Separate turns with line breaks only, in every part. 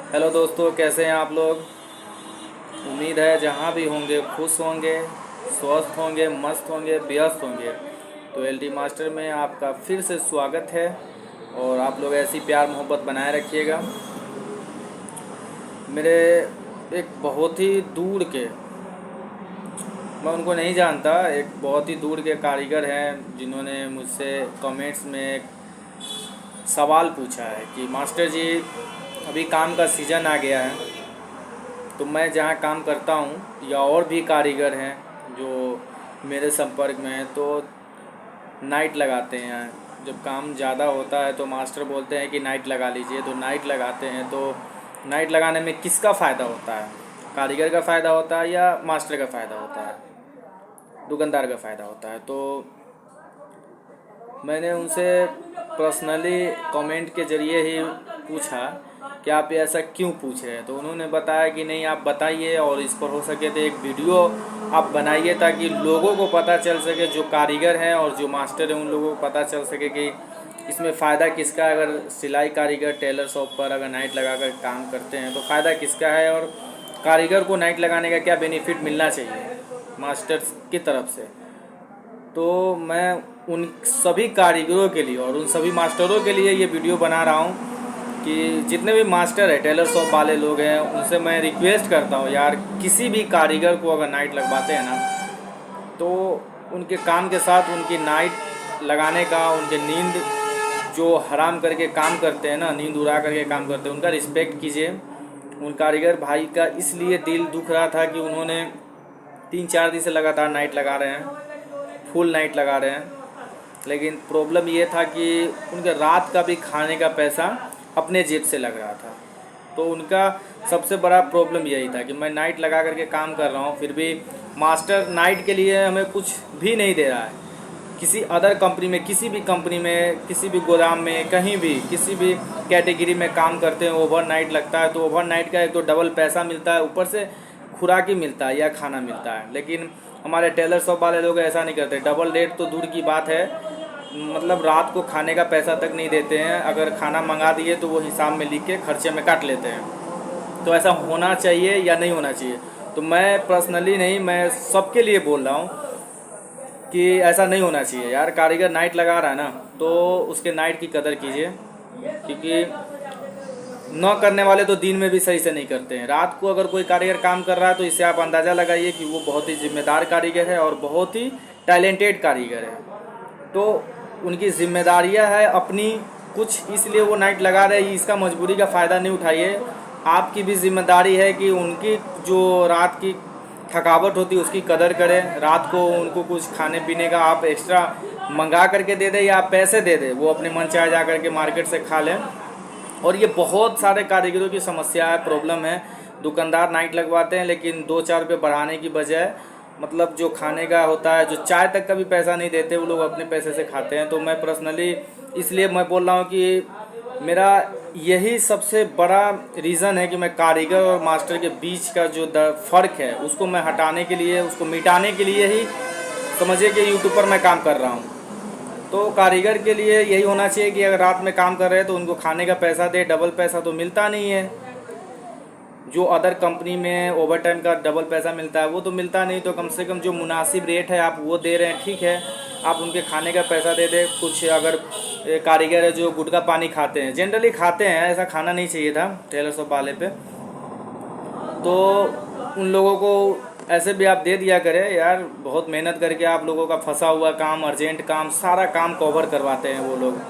Hello दोस्तों, कैसे हैं आप लोग। उम्मीद है जहाँ भी होंगे खुश होंगे, स्वस्थ होंगे, मस्त होंगे, व्यस्त होंगे। तो एलटी मास्टर में आपका फिर से स्वागत है और आप लोग ऐसी प्यार मोहब्बत बनाए रखिएगा। मेरे एक बहुत ही दूर के, मैं उनको नहीं जानता, एक बहुत ही दूर के कारीगर हैं जिन्होंने मुझसे कमेंट्स में एक सवाल पूछा है कि मास्टर जी, अभी काम का सीज़न आ गया है, तो मैं जहाँ काम करता हूँ या और भी कारीगर हैं जो मेरे संपर्क में हैं, तो नाइट लगाते हैं। जब काम ज़्यादा होता है तो मास्टर बोलते हैं कि नाइट लगा लीजिए, तो नाइट लगाते हैं। तो नाइट लगाने में किसका फ़ायदा होता है? कारीगर का फ़ायदा होता है या मास्टर का फ़ायदा होता है? दुकानदार का फ़ायदा होता है। तो मैंने उनसे पर्सनली कमेंट के ज़रिए ही पूछा कि आप ये ऐसा क्यों पूछ रहे हैं। तो उन्होंने बताया कि नहीं, आप बताइए और इस पर हो सके तो एक वीडियो आप बनाइए ताकि लोगों को पता चल सके, जो कारीगर हैं और जो मास्टर हैं उन लोगों को पता चल सके कि इसमें फ़ायदा किसका है। अगर सिलाई कारीगर टेलर शॉप पर अगर नाइट लगा कर काम करते हैं तो फ़ायदा किसका है, और कारीगर को नाइट लगाने का क्या बेनिफिट मिलना चाहिए मास्टर की तरफ से। तो मैं उन सभी कारीगरों के लिए और उन सभी मास्टरों के लिए ये वीडियो बना रहा हूँ कि जितने भी मास्टर है, टेलर शॉप वाले लोग हैं, उनसे मैं रिक्वेस्ट करता हूँ यार, किसी भी कारीगर को अगर नाइट लगवाते हैं ना, तो उनके काम के साथ उनकी नाइट लगाने का, उनके नींद जो हराम करके काम करते हैं ना, नींद उड़ा करके काम करते हैं, उनका रिस्पेक्ट कीजिए। उन कारीगर भाई का इसलिए दिल दुख रहा था कि उन्होंने 3-4 दिन से लगातार नाइट लगा रहे हैं, फुल नाइट लगा रहे हैं, लेकिन प्रॉब्लम ये था कि उनके रात का भी खाने का पैसा अपने जेब से लग रहा था। तो उनका सबसे बड़ा प्रॉब्लम यही था कि मैं नाइट लगा करके काम कर रहा हूँ, फिर भी मास्टर नाइट के लिए हमें कुछ भी नहीं दे रहा है। किसी अदर कंपनी में, किसी भी कंपनी में, किसी भी गोदाम में, कहीं भी किसी भी कैटेगरी में काम करते हैं, ओवर नाइट लगता है तो ओवर नाइट का एक तो डबल पैसा मिलता है, ऊपर से खुराक ही मिलता है या खाना मिलता है। लेकिन हमारे टेलर शॉप वाले लोग ऐसा नहीं करते। डबल रेट तो दूर की बात है, मतलब रात को खाने का पैसा तक नहीं देते हैं। अगर खाना मंगा दिए तो वो हिसाब में लिख के खर्चे में काट लेते हैं। तो ऐसा होना चाहिए या नहीं होना चाहिए? तो मैं पर्सनली नहीं, मैं सबके लिए बोल रहा हूँ कि ऐसा नहीं होना चाहिए यार। कारीगर नाइट लगा रहा है ना, तो उसके नाइट की कदर कीजिए, क्योंकि न करने वाले तो दिन में भी सही से नहीं करते हैं। रात को अगर कोई कारीगर काम कर रहा है तो इससे आप अंदाज़ा लगाइए कि वो बहुत ही जिम्मेदार कारीगर है और बहुत ही टैलेंटेड कारीगर है। तो उनकी जिम्मेदारियां है अपनी कुछ, इसलिए वो नाइट लगा रहे हैं। इसका मजबूरी का फ़ायदा नहीं उठाइए। आपकी भी जिम्मेदारी है कि उनकी जो रात की थकावट होती है उसकी कदर करें। रात को उनको कुछ खाने पीने का आप एक्स्ट्रा मंगा करके दे दें या आप पैसे दे दें, वो अपने मन चाहे जा करके मार्केट से खा लें। और ये बहुत सारे कारीगरों की समस्या है, प्रॉब्लम है। दुकानदार नाइट लगवाते हैं लेकिन 2-4 रुपये बढ़ाने की बजाय, मतलब जो खाने का होता है, जो चाय तक का भी पैसा नहीं देते, वो लोग अपने पैसे से खाते हैं। तो मैं पर्सनली इसलिए मैं बोल रहा हूँ कि मेरा यही सबसे बड़ा रीज़न है कि मैं कारीगर और मास्टर के बीच का जो फ़र्क है उसको मैं हटाने के लिए, उसको मिटाने के लिए ही समझिए कि यूट्यूब पर मैं काम कर रहा हूँ। तो कारीगर के लिए यही होना चाहिए कि अगर रात में काम कर रहे हैं तो उनको खाने का पैसा दे। डबल पैसा तो मिलता नहीं है, जो अदर कंपनी में ओवर टाइम का डबल पैसा मिलता है वो तो मिलता नहीं। तो कम से कम जो मुनासिब रेट है आप वो दे रहे हैं, ठीक है, आप उनके खाने का पैसा दे दें। कुछ अगर कारीगर है जो गुटखा पानी खाते हैं, जनरली खाते हैं, ऐसा खाना नहीं चाहिए था टेलर शॉप वाले पे, तो उन लोगों को ऐसे भी आप दे दिया करें यार। बहुत मेहनत करके आप लोगों का फंसा हुआ काम, अर्जेंट काम, सारा काम कवर करवाते हैं वो लोग।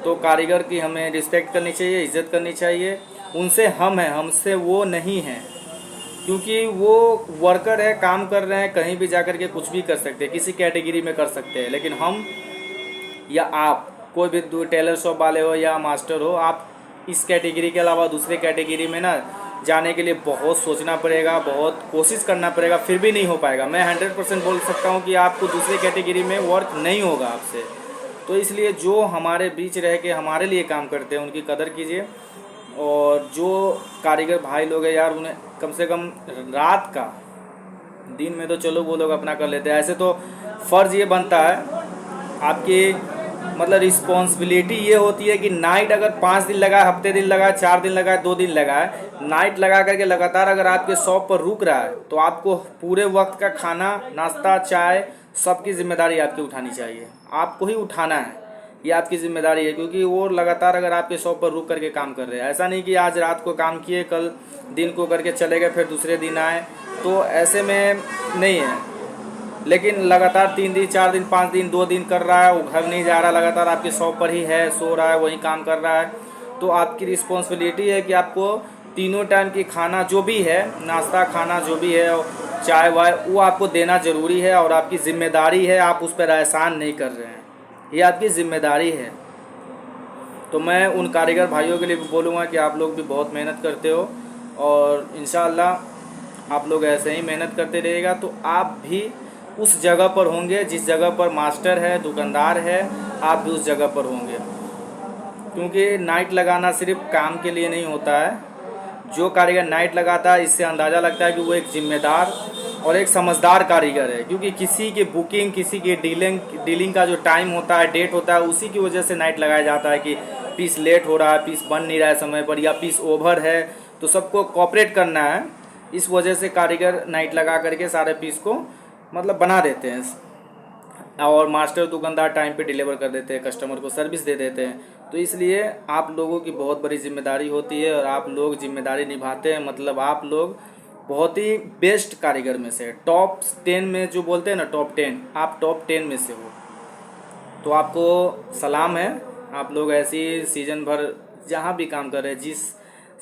तो कारीगर की हमें रिस्पेक्ट करनी चाहिए, इज्जत करनी चाहिए। उनसे हम हैं, हमसे वो नहीं हैं, क्योंकि वो वर्कर है, काम कर रहे हैं, कहीं भी जाकर के कुछ भी कर सकते हैं, किसी कैटेगरी में कर सकते हैं। लेकिन हम या आप, कोई भी टेलर शॉप वाले हो या मास्टर हो, आप इस कैटेगरी के अलावा दूसरे कैटेगरी में ना जाने के लिए बहुत सोचना पड़ेगा, बहुत कोशिश करना पड़ेगा, फिर भी नहीं हो पाएगा। मैं 100% बोल सकता हूँ कि आपको दूसरे कैटेगरी में वर्क नहीं होगा आपसे। तो इसलिए जो हमारे बीच रह के हमारे लिए काम करते हैं उनकी कदर कीजिए। और जो कारीगर भाई लोग हैं यार, उन्हें कम से कम रात का, दिन में तो चलो वो लोग अपना कर लेते हैं, ऐसे तो फ़र्ज़ ये बनता है आपकी मतलब रिस्पॉन्सिबिलिटी ये होती है कि नाइट अगर 5 दिन लगा, हफ्ते दिन लगा, 4 दिन लगा, 2 दिन लगा है, नाइट लगा करके लगातार अगर आपके शॉप पर रुक रहा है तो आपको पूरे वक्त का खाना, नाश्ता, चाय सबकी जिम्मेदारी आपकी उठानी चाहिए। आपको ही उठाना है, ये आपकी जिम्मेदारी है, क्योंकि वो लगातार अगर आपके शॉप पर रुक करके काम कर रहे हैं। ऐसा नहीं कि आज रात को काम किए, कल दिन को करके चले गए, फिर दूसरे दिन आए, तो ऐसे में नहीं है। लेकिन लगातार 3 दिन, 4 दिन, 5 दिन, 2 दिन कर रहा है, वो घर नहीं जा रहा, लगातार आपके शॉप पर ही है, सो रहा है, वहीं काम कर रहा है, तो आपकी रिस्पॉन्सिबिलिटी है कि आपको तीनों टाइम की खाना जो भी है, नाश्ता खाना जो भी है, चाय वाय, वो आपको देना ज़रूरी है और आपकी ज़िम्मेदारी है। आप उस पर एहसान नहीं कर रहे हैं, ये आपकी ज़िम्मेदारी है। तो मैं उन कारीगर भाइयों के लिए भी बोलूँगा कि आप लोग भी बहुत मेहनत करते हो और इंशाअल्लाह आप लोग ऐसे ही मेहनत करते रहिएगा तो आप भी उस जगह पर होंगे जिस जगह पर मास्टर है, दुकानदार है, आप भी उस जगह पर होंगे। क्योंकि नाइट लगाना सिर्फ काम के लिए नहीं होता है। जो कारीगर नाइट लगाता है, इससे अंदाज़ा लगता है कि वो एक जिम्मेदार और एक समझदार कारीगर है। क्योंकि किसी की बुकिंग, किसी की डीलिंग का जो टाइम होता है, डेट होता है, उसी की वजह से नाइट लगाया जाता है कि पीस लेट हो रहा है, पीस बन नहीं रहा है समय पर, या पीस ओवर है, तो सबको कॉपरेट करना है। इस वजह से कारीगर नाइट लगा करके सारे पीस को मतलब बना देते हैं और मास्टर दुकानदार टाइम पे डिलीवर कर देते हैं, कस्टमर को सर्विस दे देते हैं। तो इसलिए आप लोगों की बहुत बड़ी जिम्मेदारी होती है और आप लोग जिम्मेदारी निभाते हैं। मतलब आप लोग बहुत ही बेस्ट कारीगर में से, टॉप 10 में जो बोलते हैं ना, टॉप 10, आप टॉप 10 में से हो। तो आपको सलाम है। आप लोग ऐसे ही सीजन भर जहाँ भी काम कर रहे हैं, जिस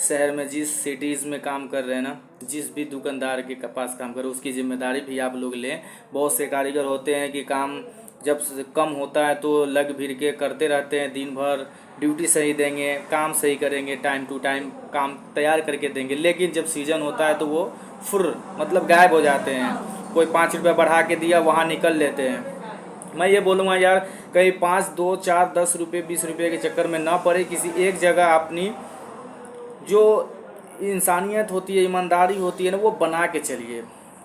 शहर में, जिस सिटीज़ में काम कर रहे हैं ना, जिस भी दुकानदार के पास काम कर रहे हैं, उसकी जिम्मेदारी भी आप लोग लें। बहुत से कारीगर होते हैं कि काम जब कम होता है तो लग भिड़ के करते रहते हैं, दिन भर ड्यूटी सही देंगे, काम सही करेंगे, टाइम टू टाइम काम तैयार करके देंगे, लेकिन जब सीज़न होता है तो वो फुर मतलब गायब हो जाते हैं। कोई 5 रुपये बढ़ा के दिया, वहाँ निकल लेते हैं। मैं ये बोलूँगा यार, कहीं 5, 2, 4, 10 रुपये, 20 रुपये के चक्कर में ना पड़े। किसी एक जगह अपनी जो इंसानियत होती है, ईमानदारी होती है ना, वो बना के चलिए।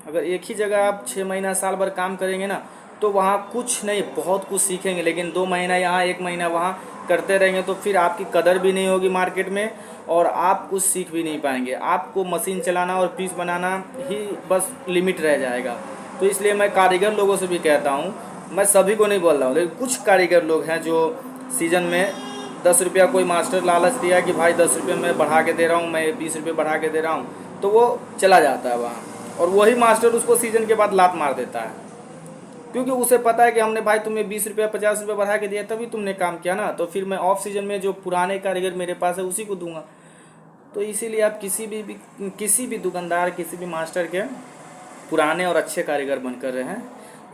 अगर एक ही जगह आप 6 महीना, साल भर काम करेंगे ना, तो वहाँ कुछ नहीं, बहुत कुछ सीखेंगे, लेकिन 2 महीना यहाँ, 1 महीना वहाँ करते रहेंगे तो फिर आपकी कदर भी नहीं होगी मार्केट में और आप कुछ सीख भी नहीं पाएंगे। आपको मशीन चलाना और पीस बनाना ही बस लिमिट रह जाएगा। तो इसलिए मैं कारीगर लोगों से भी कहता हूँ, मैं सभी को नहीं बोल रहा हूँ, लेकिन कुछ कारीगर लोग हैं जो सीज़न में 10 रुपया कोई मास्टर लालच दिया कि भाई 10 रुपये मैं बढ़ा के दे रहा हूँ, मैं 20 रुपये बढ़ा के दे रहा हूँ, तो वो चला जाता है वहाँ और वही मास्टर उसको सीज़न के बाद लात मार देता है। क्योंकि उसे पता है कि हमने भाई तुम्हें 20 रुपया, 50 रुपये बढ़ा के दिया, तभी तुमने काम किया ना, तो फिर मैं ऑफ सीजन में जो पुराने कारीगर मेरे पास है उसी को दूंगा। तो इसीलिए आप किसी भी दुकानदार, किसी भी मास्टर के पुराने और अच्छे कारीगर बनकर रहें।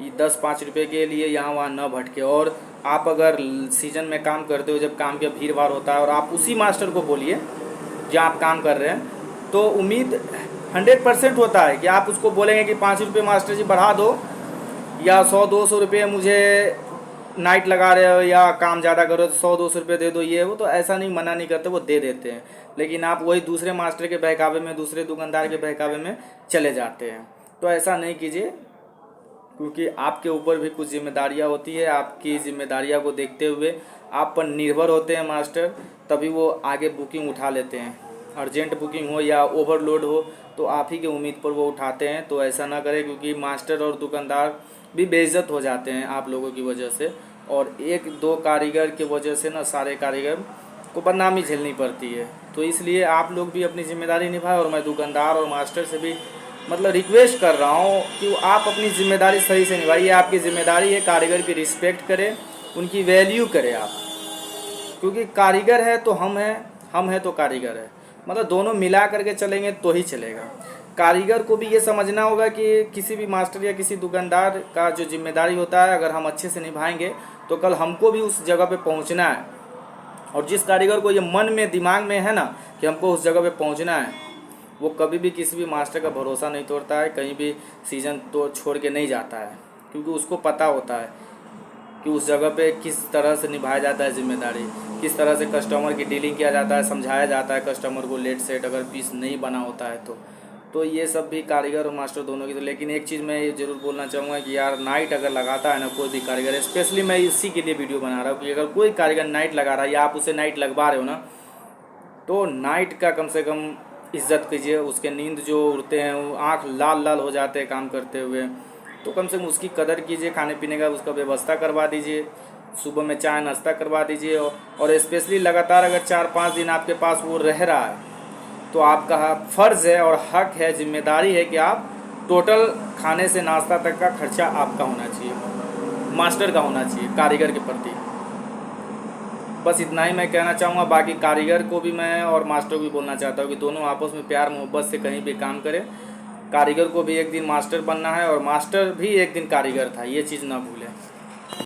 ये 10-5 रुपये के लिए यहाँ वहाँ न भटके। और आप अगर सीजन में काम करते हो, जब काम का भीड़ भाड़ होता है और आप उसी मास्टर को बोलिए जहाँ आप काम कर रहे हैं, तो उम्मीद 100% होता है कि आप उसको बोलेंगे कि 5 रुपये मास्टर जी बढ़ा दो, या 100-200 रुपये मुझे नाइट लगा रहे हो या काम ज़्यादा करो तो 100-200 रुपये दे दो, ये वो। तो ऐसा नहीं, मना नहीं करते, वो दे देते हैं। लेकिन आप वही दूसरे मास्टर के बहकावे में, दूसरे दुकानदार के बहकावे में चले जाते हैं। तो ऐसा नहीं कीजिए, क्योंकि आपके ऊपर भी कुछ जिम्मेदारियां होती है। आपकी जिम्मेदारियां को देखते हुए आप पर निर्भर होते हैं मास्टर, तभी वो आगे बुकिंग उठा लेते हैं। अर्जेंट बुकिंग हो या ओवरलोड हो तो आप ही के उम्मीद पर वो उठाते हैं। तो ऐसा ना करें, क्योंकि मास्टर और दुकानदार भी बेइज्जत हो जाते हैं आप लोगों की वजह से, और 1-2 कारीगर की वजह से ना सारे कारीगर को बदनामी झेलनी पड़ती है। तो इसलिए आप लोग भी अपनी जिम्मेदारी निभाएं। और मैं दुकानदार और मास्टर से भी मतलब रिक्वेस्ट कर रहा हूँ कि आप अपनी जिम्मेदारी सही से निभाइए। आपकी जिम्मेदारी है कारीगर की रिस्पेक्ट करें, उनकी वैल्यू करें आप, क्योंकि कारीगर है तो हम हैं तो कारीगर है, मतलब दोनों मिला करके चलेंगे तो ही चलेगा। कारीगर को भी ये समझना होगा कि किसी भी मास्टर या किसी दुकानदार का जो जिम्मेदारी होता है, अगर हम अच्छे से निभाएंगे तो कल हमको भी उस जगह पे पहुंचना है। और जिस कारीगर को ये मन में, दिमाग में है ना कि हमको उस जगह पे पहुंचना है, वो कभी भी किसी भी मास्टर का भरोसा नहीं तोड़ता है, कहीं भी सीज़न तो छोड़ के नहीं जाता है, क्योंकि उसको पता होता है कि उस जगह पे किस तरह से निभाया जाता है जिम्मेदारी, किस तरह से कस्टमर की डीलिंग किया जाता है, समझाया जाता है कस्टमर को लेट सेट अगर पीस नहीं बना होता है तो ये सब भी कारीगर और मास्टर दोनों की। तो लेकिन एक चीज़ मैं ये ज़रूर बोलना चाहूँगा कि यार नाइट अगर लगाता है ना कोई भी कारीगर, स्पेशली मैं इसी के लिए वीडियो बना रहा हूँ कि अगर कोई कारीगर नाइट लगा रहा है या आप उसे नाइट लगवा रहे हो ना, तो नाइट का कम से कम इज्जत कीजिए। उसके नींद जो उड़ते हैं, वो आँख लाल लाल हो जाते हैं काम करते हुए, तो कम से कम उसकी कदर कीजिए। खाने पीने का उसका व्यवस्था करवा दीजिए, सुबह में चाय नाश्ता करवा दीजिए। और स्पेशली लगातार अगर 4-5 दिन आपके पास वो रह रहा है, तो आपका फ़र्ज़ है और हक है, जिम्मेदारी है कि आप टोटल खाने से नाश्ता तक का खर्चा आपका होना चाहिए, मास्टर का होना चाहिए कारीगर के प्रति। बस इतना ही मैं कहना चाहूँगा। बाकी कारीगर को भी मैं और मास्टर को भी बोलना चाहता हूँ कि दोनों आपस में प्यार मोहब्बत से कहीं भी काम करें। कारीगर को भी एक दिन मास्टर बनना है और मास्टर भी एक दिन कारीगर था, ये चीज़ ना भूलें।